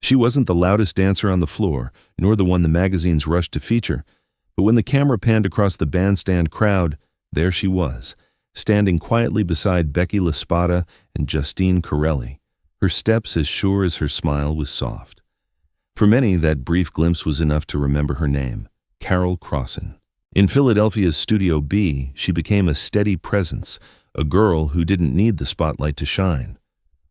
She wasn't the loudest dancer on the floor, nor the one the magazines rushed to feature, but when the camera panned across the bandstand crowd, there she was, standing quietly beside Becky LaSpada and Justine Carrelli, her steps as sure as her smile was soft. For many, that brief glimpse was enough to remember her name, Carol Crossin. In Philadelphia's Studio B, she became a steady presence, a girl who didn't need the spotlight to shine.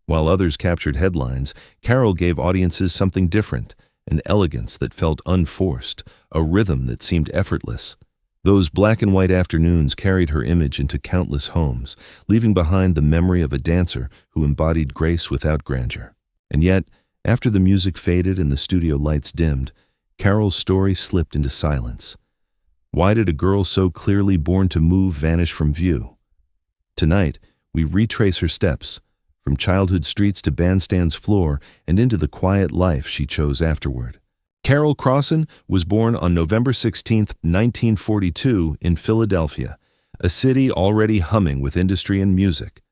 While others captured headlines, Carol gave audiences something different, an elegance that felt unforced, a rhythm that seemed effortless. Those black and white afternoons carried her image into countless homes, leaving behind the memory of a dancer who embodied grace without grandeur. And yet, after the music faded and the studio lights dimmed, Carol's story slipped into silence. Why did a girl so clearly born to move vanish from view? Tonight, we retrace her steps, from childhood streets to bandstand's floor and into the quiet life she chose afterward. Carol Crossin was born on November 16, 1942, in Philadelphia, a city already humming with industry and music.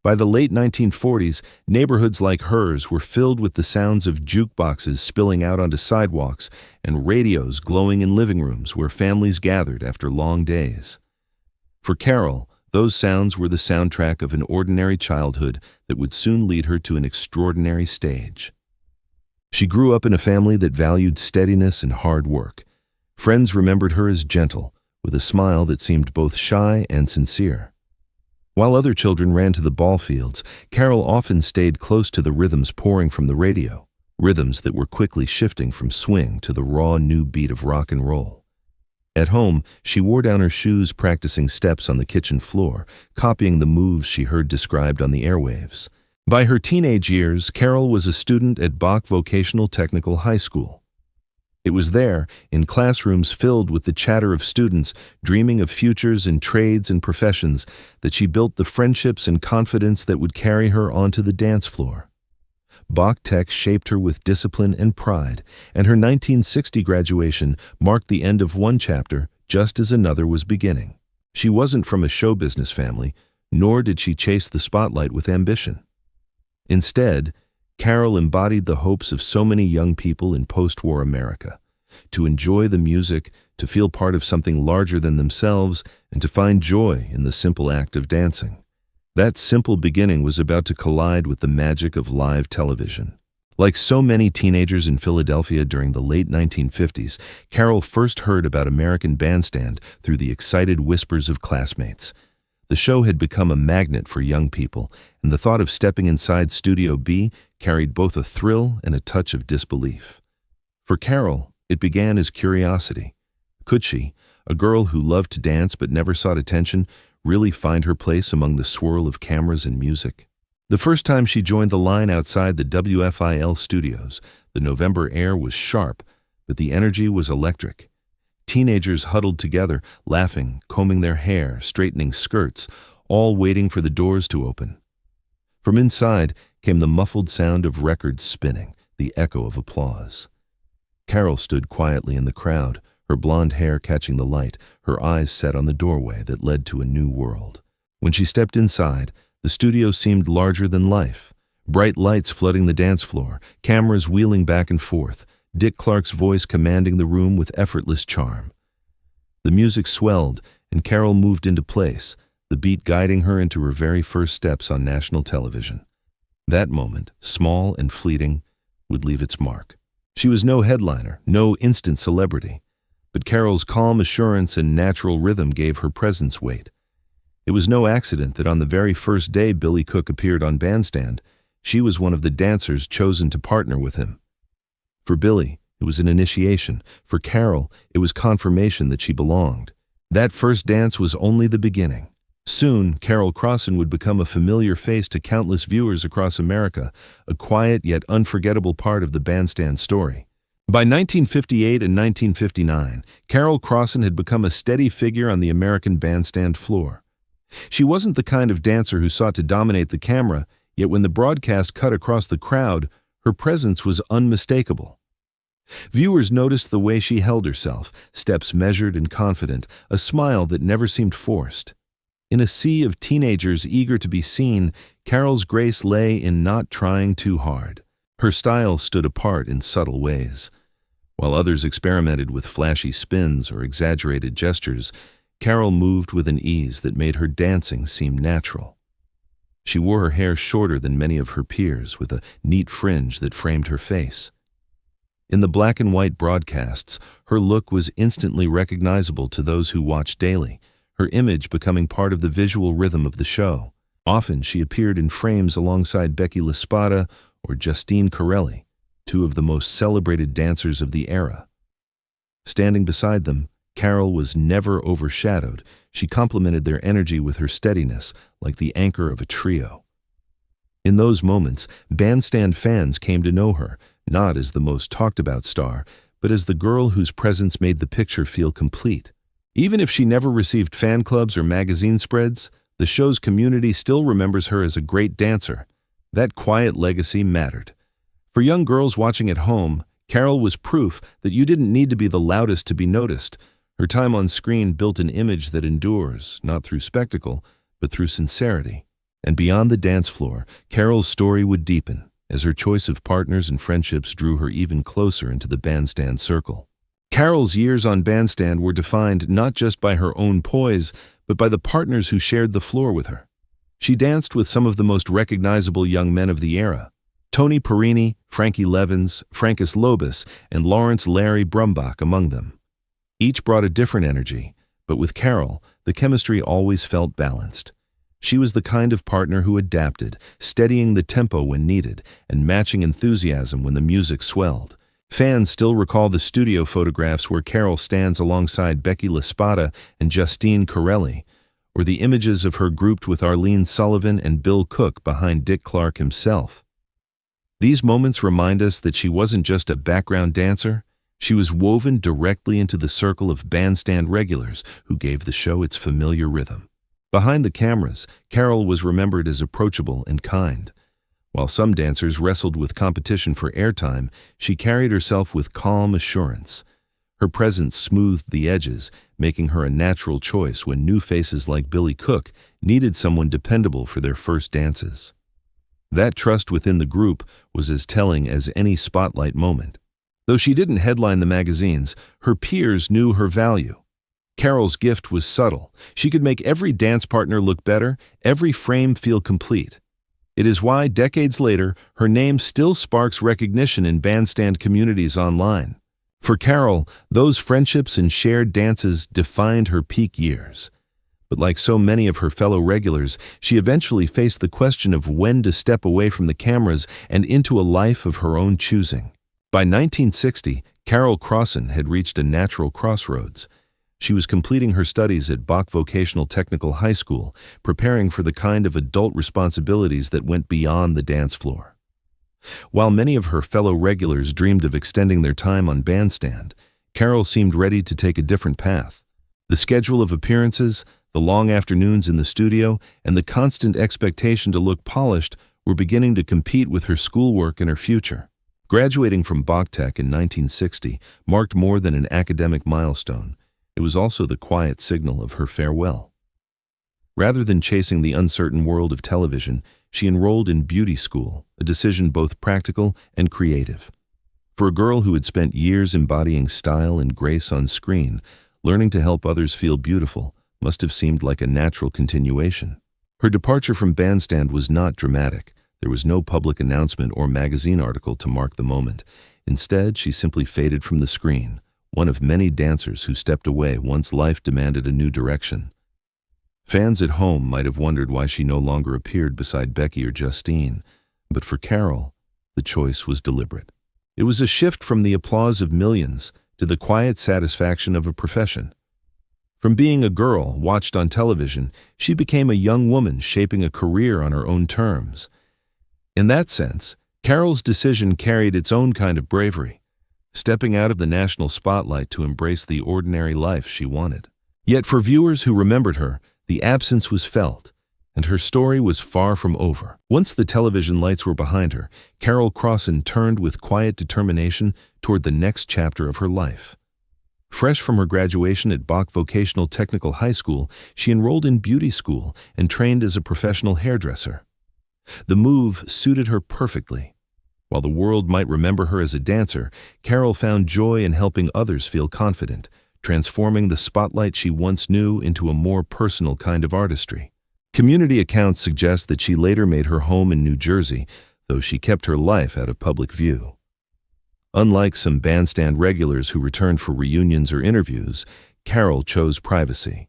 By the late 1940s, neighborhoods like hers were filled with the sounds of jukeboxes spilling out onto sidewalks and radios glowing in living rooms where families gathered after long days. For Carol, those sounds were the soundtrack of an ordinary childhood that would soon lead her to an extraordinary stage. She grew up in a family that valued steadiness and hard work. Friends remembered her as gentle, with a smile that seemed both shy and sincere. While other children ran to the ball fields, Carol often stayed close to the rhythms pouring from the radio, rhythms that were quickly shifting from swing to the raw new beat of rock and roll. At home, she wore down her shoes practicing steps on the kitchen floor, copying the moves she heard described on the airwaves. By her teenage years, Carol was a student at Bach Vocational Technical High School. It was there, in classrooms filled with the chatter of students dreaming of futures in trades and professions, that she built the friendships and confidence that would carry her onto the dance floor. Bach Tech shaped her with discipline and pride, and her 1960 graduation marked the end of one chapter just as another was beginning. She wasn't from a show business family, nor did she chase the spotlight with ambition. Instead, Carol embodied the hopes of so many young people in post-war America, to enjoy the music, to feel part of something larger than themselves, and to find joy in the simple act of dancing. That simple beginning was about to collide with the magic of live television. Like so many teenagers in Philadelphia during the late 1950s, Carol first heard about American Bandstand through the excited whispers of classmates. The show had become a magnet for young people, and the thought of stepping inside Studio B carried both a thrill and a touch of disbelief. For Carol, it began as curiosity. Could she, a girl who loved to dance but never sought attention, really find her place among the swirl of cameras and music? The first time she joined the line outside the WFIL studios, the November air was sharp, but the energy was electric. Teenagers huddled together, laughing, combing their hair, straightening skirts, all waiting for the doors to open. From inside came the muffled sound of records spinning, the echo of applause. Carol stood quietly in the crowd, her blonde hair catching the light, her eyes set on the doorway that led to a new world. When she stepped inside, the studio seemed larger than life. Bright lights flooding the dance floor, cameras wheeling back and forth, Dick Clark's voice commanding the room with effortless charm. The music swelled, and Carol moved into place, the beat guiding her into her very first steps on national television. That moment, small and fleeting, would leave its mark. She was no headliner, no instant celebrity, but Carol's calm assurance and natural rhythm gave her presence weight. It was no accident that on the very first day Billy Cook appeared on Bandstand, she was one of the dancers chosen to partner with him. For Billy, it was an initiation. For Carol, it was confirmation that she belonged. That first dance was only the beginning. Soon, Carol Crossin would become a familiar face to countless viewers across America, a quiet yet unforgettable part of the Bandstand story. By 1958 and 1959, Carol Crossin had become a steady figure on the American Bandstand floor. She wasn't the kind of dancer who sought to dominate the camera, yet when the broadcast cut across the crowd, her presence was unmistakable. Viewers noticed the way she held herself, steps measured and confident, a smile that never seemed forced. In a sea of teenagers eager to be seen, Carol's grace lay in not trying too hard. Her style stood apart in subtle ways. While others experimented with flashy spins or exaggerated gestures, Carol moved with an ease that made her dancing seem natural. She wore her hair shorter than many of her peers, with a neat fringe that framed her face. In the black and white broadcasts, her look was instantly recognizable to those who watched daily, her image becoming part of the visual rhythm of the show. Often she appeared in frames alongside Becky LaSpada or Justine Carrelli, two of the most celebrated dancers of the era. Standing beside them, Carol was never overshadowed. She complemented their energy with her steadiness, like the anchor of a trio. In those moments, bandstand fans came to know her, not as the most talked-about star, but as the girl whose presence made the picture feel complete. Even if she never received fan clubs or magazine spreads, the show's community still remembers her as a great dancer. That quiet legacy mattered. For young girls watching at home, Carol was proof that you didn't need to be the loudest to be noticed. Her time on screen built an image that endures, not through spectacle, but through sincerity. And beyond the dance floor, Carol's story would deepen, as her choice of partners and friendships drew her even closer into the bandstand circle. Carol's years on bandstand were defined not just by her own poise, but by the partners who shared the floor with her. She danced with some of the most recognizable young men of the era: Tony Perini, Frankie Levins, Francis Lobos, and Lawrence Larry Brumbach among them. Each brought a different energy, but with Carol, the chemistry always felt balanced. She was the kind of partner who adapted, steadying the tempo when needed, and matching enthusiasm when the music swelled. Fans still recall the studio photographs where Carol stands alongside Becky LaSpada and Justine Carrelli, or the images of her grouped with Arlene Sullivan and Bill Cook behind Dick Clark himself. These moments remind us that she wasn't just a background dancer, she was woven directly into the circle of bandstand regulars who gave the show its familiar rhythm. Behind the cameras, Carol was remembered as approachable and kind. While some dancers wrestled with competition for airtime, she carried herself with calm assurance. Her presence smoothed the edges, making her a natural choice when new faces like Billy Cook needed someone dependable for their first dances. That trust within the group was as telling as any spotlight moment. Though she didn't headline the magazines, her peers knew her value. Carol's gift was subtle. She could make every dance partner look better, every frame feel complete. It is why, decades later, her name still sparks recognition in bandstand communities online. For Carol, those friendships and shared dances defined her peak years. But like so many of her fellow regulars, she eventually faced the question of when to step away from the cameras and into a life of her own choosing. By 1960, Carol Crossin had reached a natural crossroads. She was completing her studies at Bach Vocational Technical High School, preparing for the kind of adult responsibilities that went beyond the dance floor. While many of her fellow regulars dreamed of extending their time on bandstand, Carol seemed ready to take a different path. The schedule of appearances, the long afternoons in the studio, and the constant expectation to look polished were beginning to compete with her schoolwork and her future. Graduating from Bach Tech in 1960 marked more than an academic milestone. It was also the quiet signal of her farewell. Rather than chasing the uncertain world of television, she enrolled in beauty school, a decision both practical and creative. For a girl who had spent years embodying style and grace on screen, learning to help others feel beautiful must have seemed like a natural continuation. Her departure from bandstand was not dramatic. There was no public announcement or magazine article to mark the moment. Instead, she simply faded from the screen, one of many dancers who stepped away once life demanded a new direction. Fans at home might have wondered why she no longer appeared beside Becky or Justine, but for Carol, the choice was deliberate. It was a shift from the applause of millions to the quiet satisfaction of a profession. From being a girl watched on television, she became a young woman shaping a career on her own terms. In that sense, Carol's decision carried its own kind of bravery, stepping out of the national spotlight to embrace the ordinary life she wanted. Yet for viewers who remembered her, the absence was felt, and her story was far from over. Once the television lights were behind her, Carol Crossin turned with quiet determination toward the next chapter of her life. Fresh from her graduation at Bach Vocational Technical High School, she enrolled in beauty school and trained as a professional hairdresser. The move suited her perfectly. While the world might remember her as a dancer, Carol found joy in helping others feel confident, transforming the spotlight she once knew into a more personal kind of artistry. Community accounts suggest that she later made her home in New Jersey, though she kept her life out of public view. Unlike some bandstand regulars who returned for reunions or interviews, Carol chose privacy.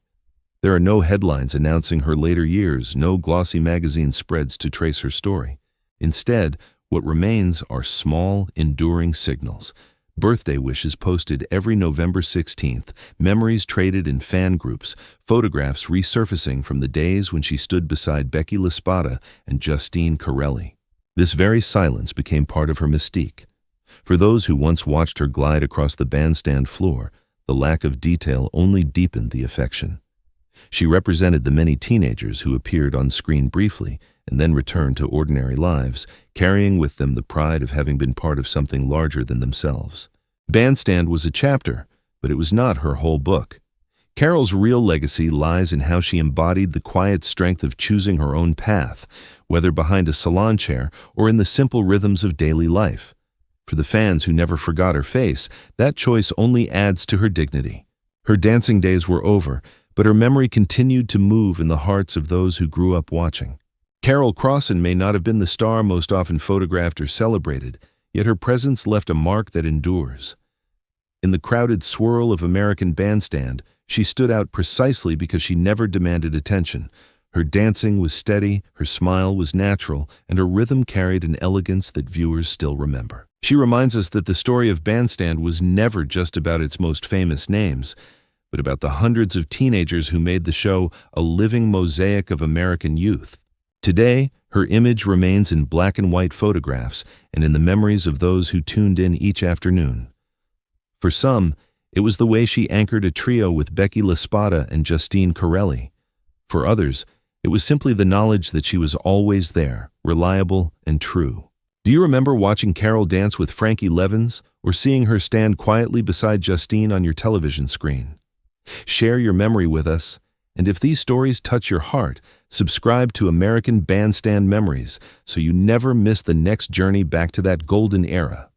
There are no headlines announcing her later years, no glossy magazine spreads to trace her story. Instead, what remains are small, enduring signals. Birthday wishes posted every November 16th, memories traded in fan groups, photographs resurfacing from the days when she stood beside Becky LaSpada and Justine Carrelli. This very silence became part of her mystique. For those who once watched her glide across the bandstand floor, the lack of detail only deepened the affection. She represented the many teenagers who appeared on screen briefly and then returned to ordinary lives, carrying with them the pride of having been part of something larger than themselves. Bandstand was a chapter, but it was not her whole book. Carol's real legacy lies in how she embodied the quiet strength of choosing her own path, whether behind a salon chair or in the simple rhythms of daily life. For the fans who never forgot her face, that choice only adds to her dignity. Her dancing days were over, but her memory continued to move in the hearts of those who grew up watching. Carol Crossin may not have been the star most often photographed or celebrated, yet her presence left a mark that endures. In the crowded swirl of American Bandstand, she stood out precisely because she never demanded attention. Her dancing was steady, her smile was natural, and her rhythm carried an elegance that viewers still remember. She reminds us that the story of Bandstand was never just about its most famous names, but about the hundreds of teenagers who made the show a living mosaic of American youth. Today, her image remains in black and white photographs and in the memories of those who tuned in each afternoon. For some, it was the way she anchored a trio with Becky LaSpada and Justine Carrelli. For others, it was simply the knowledge that she was always there, reliable and true. Do you remember watching Carol dance with Frankie Avalon or seeing her stand quietly beside Justine on your television screen? Share your memory with us, and if these stories touch your heart, subscribe to American Bandstand Memories so you never miss the next journey back to that golden era.